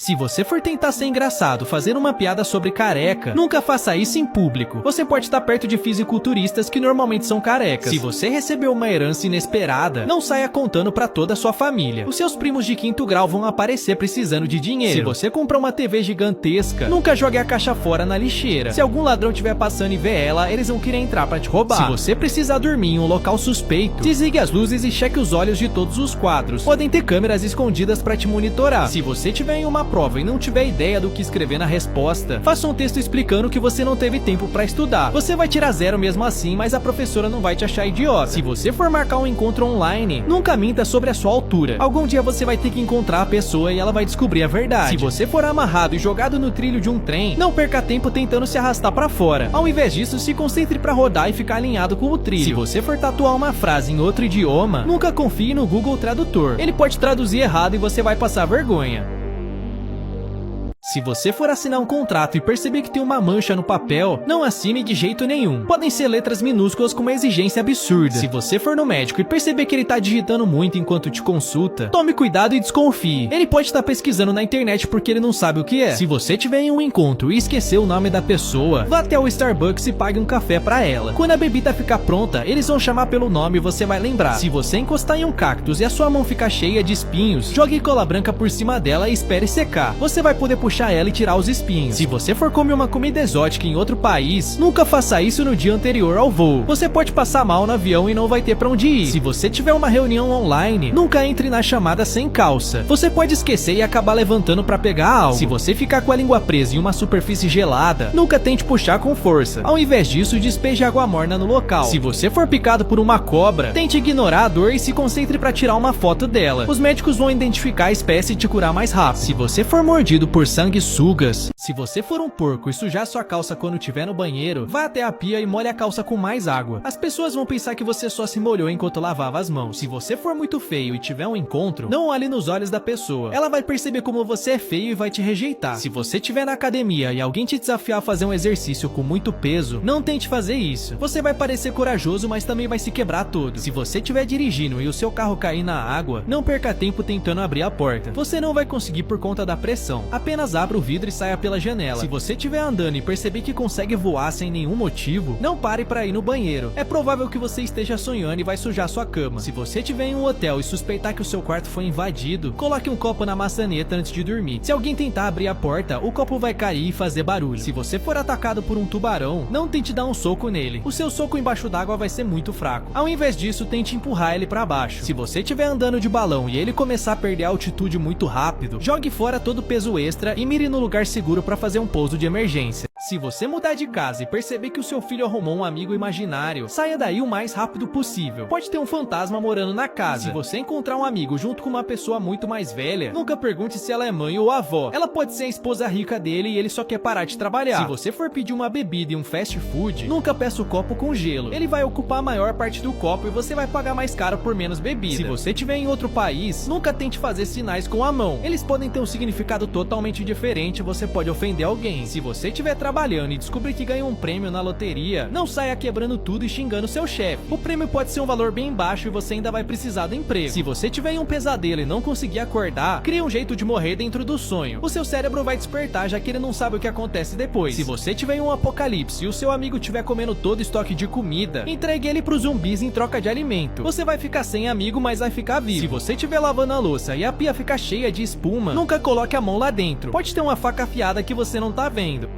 Se você for tentar ser engraçado fazendo uma piada sobre careca, nunca faça isso em público. Você pode estar perto de fisiculturistas que normalmente são carecas. Se você recebeu uma herança inesperada, não saia contando pra toda a sua família. Os seus primos de 5º grau vão aparecer precisando de dinheiro. Se você comprar uma TV gigantesca, nunca jogue a caixa fora na lixeira. Se algum ladrão estiver passando e ver ela, eles vão querer entrar pra te roubar. Se você precisar dormir em um local suspeito, desligue as luzes e cheque os olhos de todos os quadros. Podem ter câmeras escondidas pra te monitorar. Se você tiver em uma prova e não tiver ideia do que escrever na resposta, faça um texto explicando que você não teve tempo pra estudar. Você vai tirar 0 mesmo assim, mas a professora não vai te achar idiota. Se você for marcar um encontro online, nunca minta sobre a sua altura. Algum dia você vai ter que encontrar a pessoa e ela vai descobrir a verdade. Se você for amarrado e jogado no trilho de um trem, não perca tempo tentando se arrastar pra fora. Ao invés disso, se concentre pra rodar e ficar alinhado com o trilho. Se você for tatuar uma frase em outro idioma, nunca confie no Google Tradutor. Ele pode traduzir errado e você vai passar vergonha. Se você for assinar um contrato e perceber que tem uma mancha no papel, não assine de jeito nenhum. Podem ser letras minúsculas com uma exigência absurda. Se você for no médico e perceber que ele tá digitando muito enquanto te consulta, tome cuidado e desconfie. Ele pode estar pesquisando na internet porque ele não sabe o que é. Se você tiver em um encontro e esquecer o nome da pessoa, vá até o Starbucks e pague um café pra ela. Quando a bebida ficar pronta, eles vão chamar pelo nome e você vai lembrar. Se você encostar em um cactus e a sua mão ficar cheia de espinhos, jogue cola branca por cima dela e espere secar. Você vai poder puxar ela e tirar os espinhos. Se você for comer uma comida exótica em outro país, nunca faça isso no dia anterior ao voo. Você pode passar mal no avião e não vai ter pra onde ir. Se você tiver uma reunião online, nunca entre na chamada sem calça. Você pode esquecer e acabar levantando pra pegar algo. Se você ficar com a língua presa em uma superfície gelada, nunca tente puxar com força. Ao invés disso, despeje água morna no local. Se você for picado por uma cobra, tente ignorar a dor e se concentre pra tirar uma foto dela. Os médicos vão identificar a espécie e te curar mais rápido. Se você for mordido por sanguessugas, se você for um porco e sujar sua calça quando estiver no banheiro, vá até a pia e molhe a calça com mais água. As pessoas vão pensar que você só se molhou enquanto lavava as mãos. Se você for muito feio e tiver um encontro, não olhe nos olhos da pessoa. Ela vai perceber como você é feio e vai te rejeitar. Se você estiver na academia e alguém te desafiar a fazer um exercício com muito peso, não tente fazer isso. Você vai parecer corajoso, mas também vai se quebrar todo. Se você estiver dirigindo e o seu carro cair na água, não perca tempo tentando abrir a porta. Você não vai conseguir por conta da pressão. Apenas abra o vidro e saia pela janela. Se você estiver andando e perceber que consegue voar sem nenhum motivo, não pare para ir no banheiro. É provável que você esteja sonhando e vai sujar sua cama. Se você estiver em um hotel e suspeitar que o seu quarto foi invadido, coloque um copo na maçaneta antes de dormir. Se alguém tentar abrir a porta, o copo vai cair e fazer barulho. Se você for atacado por um tubarão, não tente dar um soco nele. O seu soco embaixo d'água vai ser muito fraco. Ao invés disso, tente empurrar ele para baixo. Se você estiver andando de balão e ele começar a perder a altitude muito rápido, jogue fora todo o peso extra e mire no lugar seguro para fazer um pouso de emergência. Se você mudar de casa e perceber que o seu filho arrumou um amigo imaginário, saia daí o mais rápido possível. Pode ter um fantasma morando na casa. Se você encontrar um amigo junto com uma pessoa muito mais velha, nunca pergunte se ela é mãe ou avó. Ela pode ser a esposa rica dele e ele só quer parar de trabalhar. Se você for pedir uma bebida em um fast food, nunca peça o copo com gelo. Ele vai ocupar a maior parte do copo e você vai pagar mais caro por menos bebida. Se você estiver em outro país, nunca tente fazer sinais com a mão. Eles podem ter um significado totalmente diferente e você pode ofender alguém. Se você estiver trabalhando e descobrir que ganhou um prêmio na loteria, não saia quebrando tudo e xingando seu chefe. O prêmio pode ser um valor bem baixo e você ainda vai precisar do emprego. Se você tiver em um pesadelo e não conseguir acordar, crie um jeito de morrer dentro do sonho. O seu cérebro vai despertar, já que ele não sabe o que acontece depois. Se você tiver em um apocalipse e o seu amigo estiver comendo todo o estoque de comida, entregue ele pros zumbis em troca de alimento. Você vai ficar sem amigo, mas vai ficar vivo. Se você estiver lavando a louça e a pia ficar cheia de espuma, nunca coloque a mão lá dentro. Pode ter uma faca afiada que você não tá vendo.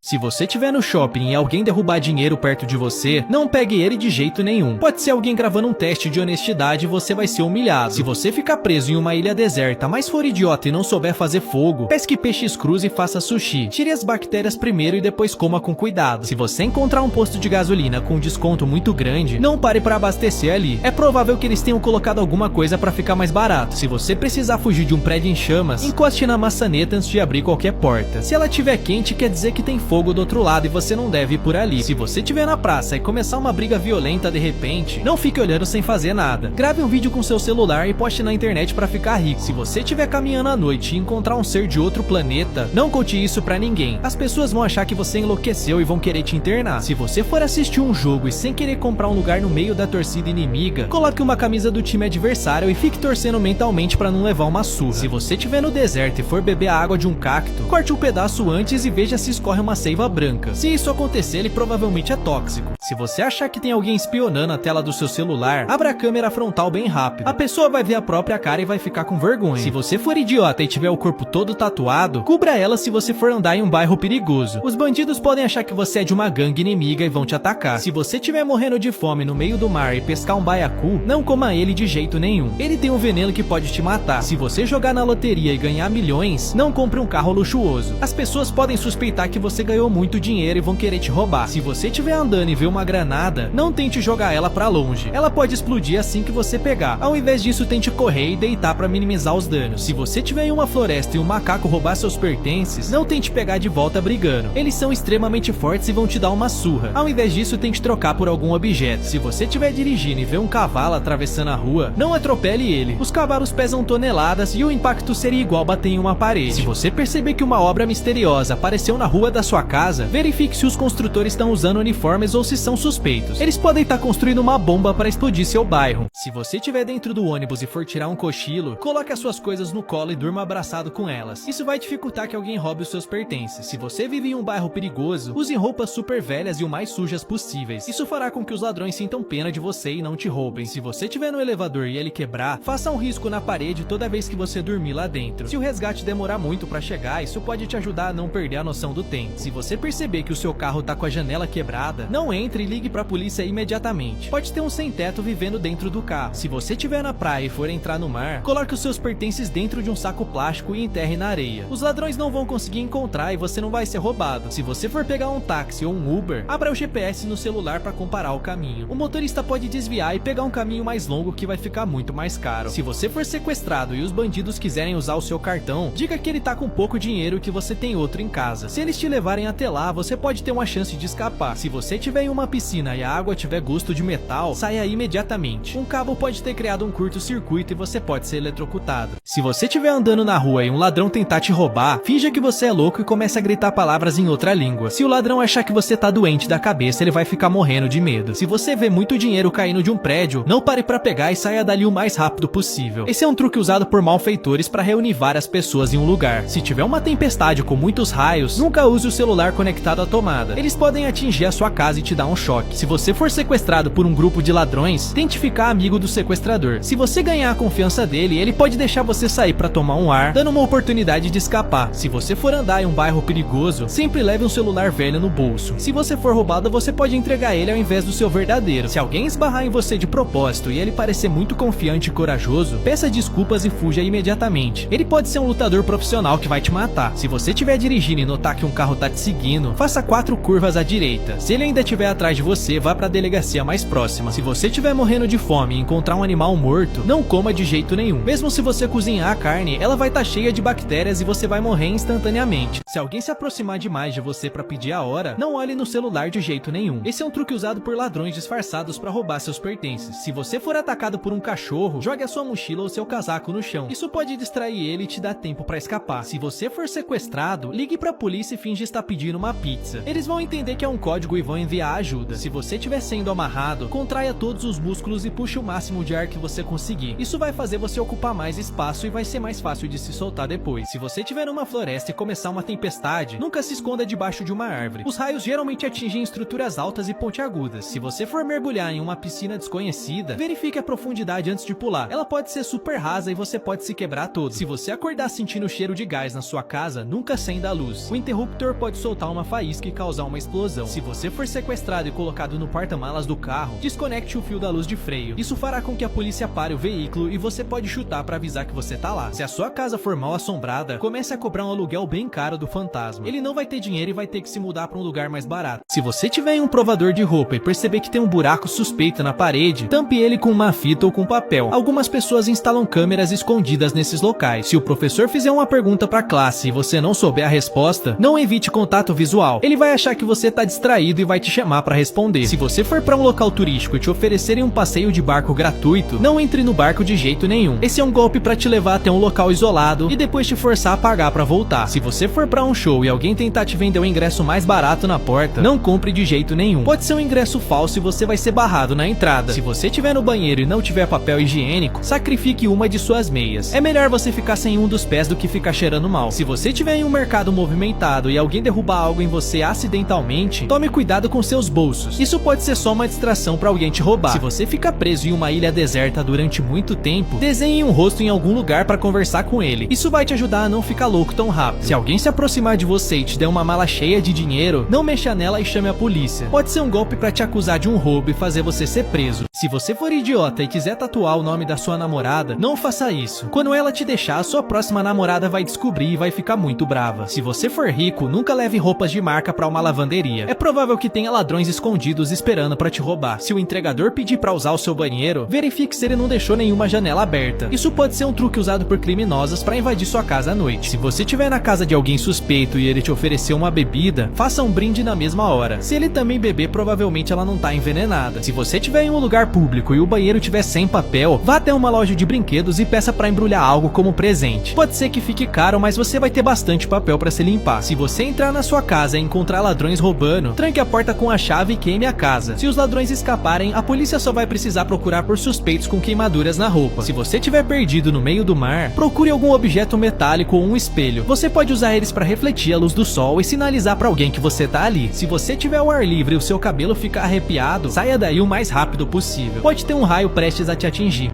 Se você estiver no shopping e alguém derrubar dinheiro perto de você, não pegue ele de jeito nenhum. Pode ser alguém gravando um teste de honestidade e você vai ser humilhado. Se você ficar preso em uma ilha deserta, mas for idiota e não souber fazer fogo, pesque peixes crus e faça sushi. Tire as bactérias primeiro e depois coma com cuidado. Se você encontrar um posto de gasolina com um desconto muito grande, não pare para abastecer ali. É provável que eles tenham colocado alguma coisa para ficar mais barato. Se você precisar fugir de um prédio em chamas, encoste na maçaneta antes de abrir qualquer porta. Se ela estiver quente, quer dizer que tem fogo fogo do outro lado e você não deve ir por ali. Se você estiver na praça e começar uma briga violenta de repente, não fique olhando sem fazer nada. Grave um vídeo com seu celular e poste na internet pra ficar rico. Se você estiver caminhando à noite e encontrar um ser de outro planeta, não conte isso pra ninguém. As pessoas vão achar que você enlouqueceu e vão querer te internar. Se você for assistir um jogo e sem querer comprar um lugar no meio da torcida inimiga, coloque uma camisa do time adversário e fique torcendo mentalmente pra não levar uma surra. Se você estiver no deserto e for beber a água de um cacto, corte um pedaço antes e veja se escorre uma seiva branca. Se isso acontecer, ele provavelmente é tóxico. Se você achar que tem alguém espionando a tela do seu celular, abra a câmera frontal bem rápido. A pessoa vai ver a própria cara e vai ficar com vergonha. Se você for idiota e tiver o corpo todo tatuado, cubra ela se você for andar em um bairro perigoso. Os bandidos podem achar que você é de uma gangue inimiga e vão te atacar. Se você estiver morrendo de fome no meio do mar e pescar um baiacu, não coma ele de jeito nenhum. Ele tem um veneno que pode te matar. Se você jogar na loteria e ganhar milhões, não compre um carro luxuoso. As pessoas podem suspeitar que você ganhou muito dinheiro e vão querer te roubar. Se você estiver andando e ver uma granada, não tente jogar ela pra longe. Ela pode explodir assim que você pegar. Ao invés disso, tente correr e deitar pra minimizar os danos. Se você estiver em uma floresta e um macaco roubar seus pertences, não tente pegar de volta brigando. Eles são extremamente fortes e vão te dar uma surra. Ao invés disso, tente trocar por algum objeto. Se você estiver dirigindo e ver um cavalo atravessando a rua, não atropele ele. Os cavalos pesam toneladas e o impacto seria igual bater em uma parede. Se você perceber que uma obra misteriosa apareceu na rua da sua casa, verifique se os construtores estão usando uniformes ou se são suspeitos. Eles podem estar construindo uma bomba para explodir seu bairro. Se você estiver dentro do ônibus e for tirar um cochilo, coloque as suas coisas no colo e durma abraçado com elas. Isso vai dificultar que alguém roube os seus pertences. Se você vive em um bairro perigoso, use roupas super velhas e o mais sujas possíveis. Isso fará com que os ladrões sintam pena de você e não te roubem. Se você estiver no elevador e ele quebrar, faça um risco na parede toda vez que você dormir lá dentro. Se o resgate demorar muito para chegar, isso pode te ajudar a não perder a noção do tempo. Se você perceber que o seu carro tá com a janela quebrada, não entre e ligue pra polícia imediatamente. Pode ter um sem-teto vivendo dentro do carro. Se você estiver na praia e for entrar no mar, coloque os seus pertences dentro de um saco plástico e enterre na areia. Os ladrões não vão conseguir encontrar e você não vai ser roubado. Se você for pegar um táxi ou um Uber, abra o GPS no celular para comparar o caminho. O motorista pode desviar e pegar um caminho mais longo que vai ficar muito mais caro. Se você for sequestrado e os bandidos quiserem usar o seu cartão, diga que ele tá com pouco dinheiro e que você tem outro em casa. Se eles te levarem até lá, você pode ter uma chance de escapar. Se você estiver em uma piscina e a água tiver gosto de metal, saia imediatamente. Um cabo pode ter criado um curto-circuito e você pode ser eletrocutado. Se você estiver andando na rua e um ladrão tentar te roubar, finja que você é louco e comece a gritar palavras em outra língua. Se o ladrão achar que você tá doente da cabeça, ele vai ficar morrendo de medo. Se você vê muito dinheiro caindo de um prédio, não pare pra pegar e saia dali o mais rápido possível. Esse é um truque usado por malfeitores para reunir várias pessoas em um lugar. Se tiver uma tempestade com muitos raios, nunca use o celular conectado à tomada. Eles podem atingir a sua casa e te dar um choque. Se você for sequestrado por um grupo de ladrões, tente ficar amigo do sequestrador. Se você ganhar a confiança dele, ele pode deixar você sair para tomar um ar, dando uma oportunidade de escapar. Se você for andar em um bairro perigoso, sempre leve um celular velho no bolso. Se você for roubado, você pode entregar ele ao invés do seu verdadeiro. Se alguém esbarrar em você de propósito e ele parecer muito confiante e corajoso, peça desculpas e fuja imediatamente. Ele pode ser um lutador profissional que vai te matar. Se você estiver dirigindo e notar que um carro tá te seguindo, faça 4 curvas à direita. Se ele ainda estiver atrás de você, vá para a delegacia mais próxima. Se você estiver morrendo de fome e encontrar um animal morto, não coma de jeito nenhum. Mesmo se você cozinhar a carne, ela vai estar cheia de bactérias e você vai morrer instantaneamente. Se alguém se aproximar demais de você para pedir a hora, não olhe no celular de jeito nenhum. Esse é um truque usado por ladrões disfarçados para roubar seus pertences. Se você for atacado por um cachorro, jogue a sua mochila ou seu casaco no chão. Isso pode distrair ele e te dar tempo para escapar. Se você for sequestrado, ligue para a polícia e finge estar pedindo uma pizza. Eles vão entender que é um código e vão enviar ajuda. Se você estiver sendo amarrado, contraia todos os músculos e puxe o máximo de ar que você conseguir. Isso vai fazer você ocupar mais espaço e vai ser mais fácil de se soltar depois. Se você estiver numa floresta e começar uma tempestade, nunca se esconda debaixo de uma árvore. Os raios geralmente atingem estruturas altas e pontiagudas. Se você for mergulhar em uma piscina desconhecida, verifique a profundidade antes de pular. Ela pode ser super rasa e você pode se quebrar todo. Se você acordar sentindo cheiro de gás na sua casa, nunca acenda a luz. O interruptor pode soltar uma faísca e causar uma explosão. Se você for sequestrado encontrado e colocado no porta-malas do carro, desconecte o fio da luz de freio. Isso fará com que a polícia pare o veículo e você pode chutar para avisar que você tá lá. Se a sua casa for mal assombrada, comece a cobrar um aluguel bem caro do fantasma. Ele não vai ter dinheiro e vai ter que se mudar para um lugar mais barato. Se você tiver em um provador de roupa e perceber que tem um buraco suspeito na parede, tampe ele com uma fita ou com papel. Algumas pessoas instalam câmeras escondidas nesses locais. Se o professor fizer uma pergunta para a classe e você não souber a resposta, não evite contato visual. Ele vai achar que você tá distraído e vai te chamar para responder. Se você for para um local turístico e te oferecerem um passeio de barco gratuito, não entre no barco de jeito nenhum. Esse é um golpe para te levar até um local isolado e depois te forçar a pagar para voltar. Se você for para um show e alguém tentar te vender um ingresso mais barato na porta, não compre de jeito nenhum. Pode ser um ingresso falso e você vai ser barrado na entrada. Se você estiver no banheiro e não tiver papel higiênico, sacrifique uma de suas meias. É melhor você ficar sem um dos pés do que ficar cheirando mal. Se você estiver em um mercado movimentado e alguém derrubar algo em você acidentalmente, tome cuidado com seus bolsos. Isso pode ser só uma distração para alguém te roubar. Se você fica preso em uma ilha deserta durante muito tempo, desenhe um rosto em algum lugar para conversar com ele. Isso vai te ajudar a não ficar louco tão rápido. Se alguém se aproximar de você e te der uma mala cheia de dinheiro, não mexa nela e chame a polícia. Pode ser um golpe para te acusar de um roubo e fazer você ser preso. Se você for idiota e quiser tatuar o nome da sua namorada, não faça isso. Quando ela te deixar, a sua próxima namorada vai descobrir e vai ficar muito brava. Se você for rico, nunca leve roupas de marca para uma lavanderia. É provável que tenha ladrões escondidos esperando para te roubar. Se o entregador pedir para usar o seu banheiro, verifique se ele não deixou nenhuma janela aberta. Isso pode ser um truque usado por criminosos para invadir sua casa à noite. Se você estiver na casa de alguém suspeito e ele te oferecer uma bebida, faça um brinde na mesma hora. Se ele também beber, provavelmente ela não tá envenenada. Se você estiver em um lugar público e o banheiro tiver sem papel, vá até uma loja de brinquedos e peça para embrulhar algo como presente. Pode ser que fique caro, mas você vai ter bastante papel para se limpar. Se você entrar na sua casa e encontrar ladrões roubando, tranque a porta com a chave e queime a casa. Se os ladrões escaparem, a polícia só vai precisar procurar por suspeitos com queimaduras na roupa. Se você estiver perdido no meio do mar, procure algum objeto metálico ou um espelho. Você pode usar eles para refletir a luz do sol e sinalizar para alguém que você tá ali. Se você tiver ao ar livre e o seu cabelo ficar arrepiado, saia daí o mais rápido possível. Pode ter um raio prestes a te atingir.